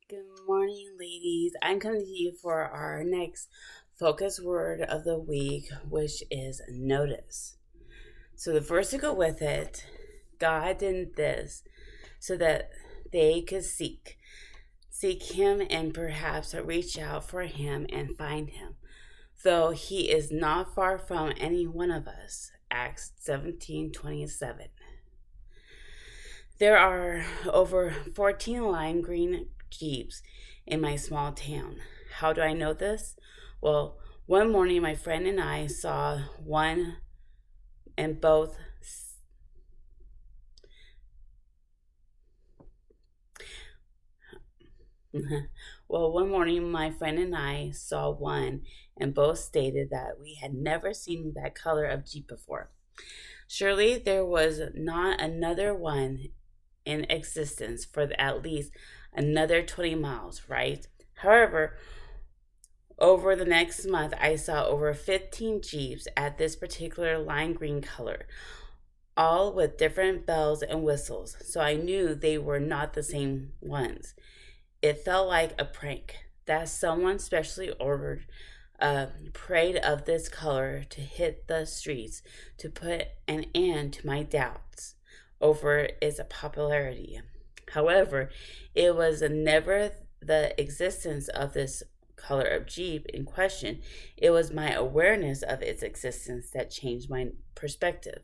Good morning, ladies. I'm coming to you for our next focus word of the week, which is notice. So, the verse to go with it, God did this so that they could seek Him and perhaps reach out for Him and find Him, though He is not far from any one of us. Acts 17:27. There are over 14 lime green Jeeps in my small town. How do I know this? Well, one morning my friend and I saw one and both. Well, one morning my friend and I saw one and both stated that we had never seen that color of Jeep before. Surely there was not another one in existence for at least another 20 miles, right? However, over the next month, I saw over 15 Jeeps at this particular lime green color, all with different bells and whistles, so I knew they were not the same ones. It felt like a prank that someone specially ordered a parade of this color to hit the streets to put an end to my doubts over its popularity. However, it was never the existence of this color of Jeep in question. It was my awareness of its existence that changed my perspective.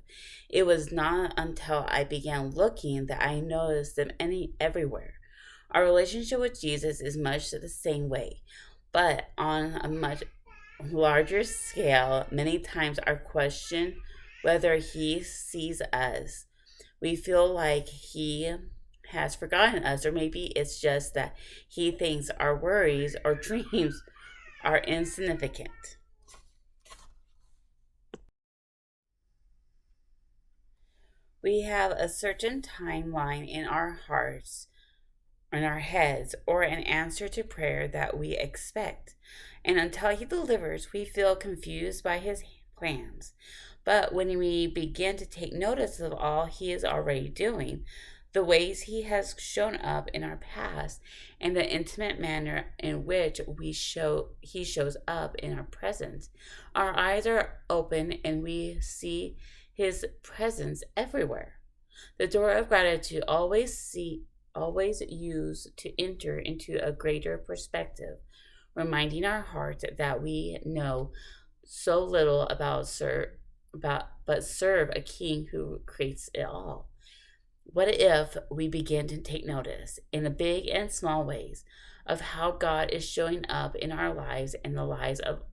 It was not until I began looking that I noticed them everywhere. Our relationship with Jesus is much the same way, but on a much larger scale. Many times our question whether he sees us, we feel like he has forgotten us, or maybe it's just that he thinks our worries or dreams are insignificant. We have a certain timeline in our hearts, in our heads, or an answer to prayer that we expect. And until he delivers, we feel confused by his plans. But when we begin to take notice of all he is already doing, the ways he has shown up in our past, and the intimate manner in which he shows up in our present, our eyes are open and we see his presence everywhere. The door of gratitude always used to enter into a greater perspective, reminding our hearts that we know so little but serve a king who creates it all. What if we begin to take notice in the big and small ways of how God is showing up in our lives and the lives of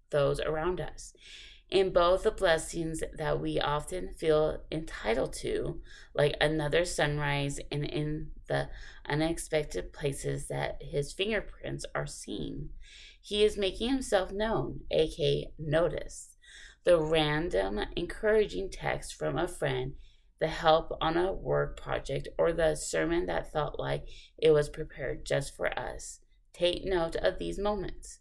those around us? In both the blessings that we often feel entitled to, like another sunrise, and in the unexpected places that his fingerprints are seen, he is making himself known, aka notice. The random encouraging text from a friend, the help on a work project, or the sermon that felt like it was prepared just for us. Take note of these moments.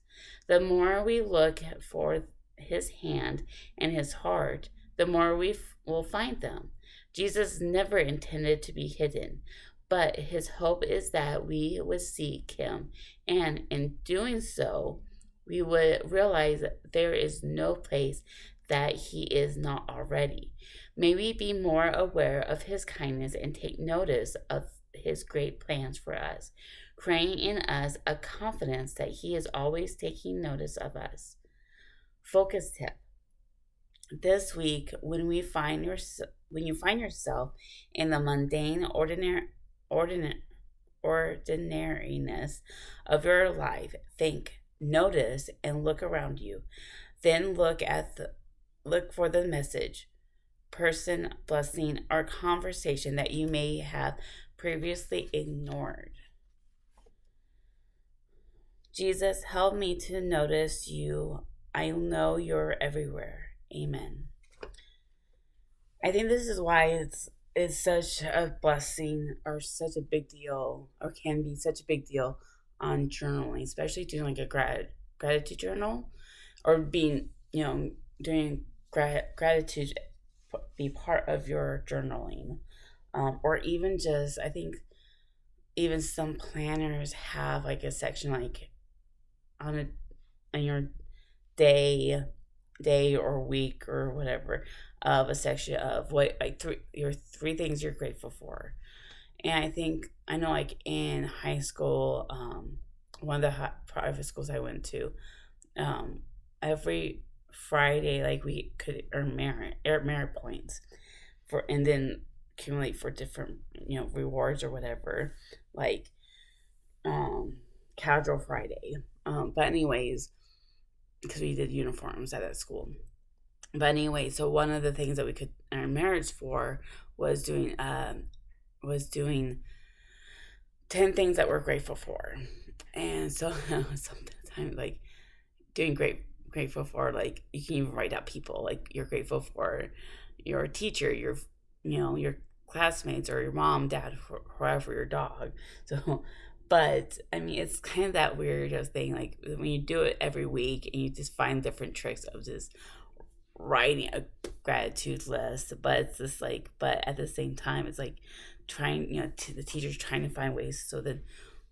The more we look for his hand and his heart, the more we will find them. Jesus never intended to be hidden, but his hope is that we would seek him, and in doing so, we would realize that there is no place that he is not already. May we be more aware of his kindness and take notice of his great plans for us, creating in us a confidence that he is always taking notice of us. Focus tip. This week, when you find yourself in the mundane ordinariness of your life, think, notice, and look around you. Then look for the message, person, blessing, or conversation that you may have previously ignored. Jesus, help me to notice you. I know you're everywhere. Amen. I think this is why it's such a blessing, or such a big deal, or can be such a big deal on journaling, especially doing like a gratitude journal, or being, doing gratitude be part of your journaling, or even just, I think, even some planners have like a section like on a on your day or week or whatever of a section of what like three things you're grateful for. And I know like in high school, one of the private schools I went to, um, every Friday like we could earn merit points for, and then accumulate for different rewards or whatever, like um casual Friday. But anyways, because we did uniforms at that school. But anyway, so one of the things that we could earn merits for was doing 10 things that we're grateful for. And so sometimes like doing grateful for, like, you can even write out people like you're grateful for your teacher, your classmates, or your mom, dad, whoever, your dog. So but I mean, it's kind of that weird thing, like when you do it every week and you just find different tricks of just writing a gratitude list. But it's just like, but at the same time, it's like trying, the teachers trying to find ways so that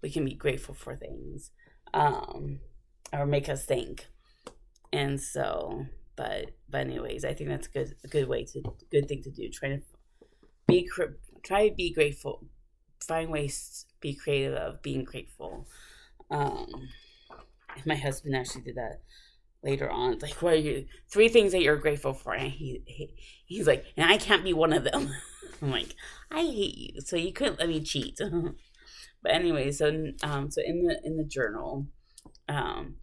we can be grateful for things, um or make us think. And so, but anyways, I think that's a good thing to do, be try to be grateful, find ways to be creative of being grateful. um my husband actually did that later on. It's like, what are you 3 things that you're grateful for? And he's like, and I can't be one of them. I'm like, I hate you, so you couldn't let me cheat. But anyway, so in the journal, um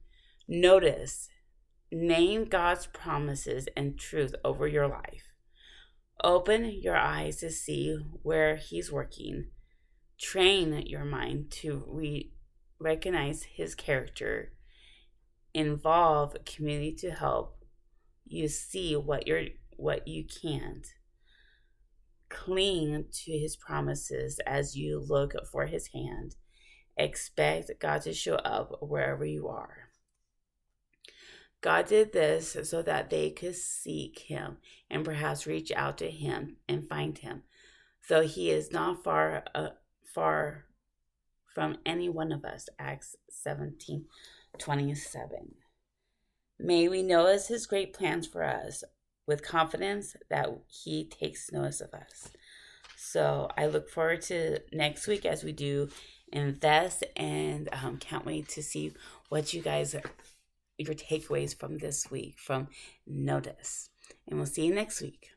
notice, name God's promises and truth over your life. Open your eyes to see where He's working. Train your mind to recognize His character. Involve community to help you see what you can't. Cling to His promises as you look for His hand. Expect God to show up wherever you are. God did this so that they could seek Him and perhaps reach out to Him and find Him, though He is not far from any one of us. Acts 17:27. May we notice His great plans for us with confidence that He takes notice of us. So I look forward to next week as we do invest, and can't wait to see what your takeaways from this week from Notice. And we'll see you next week.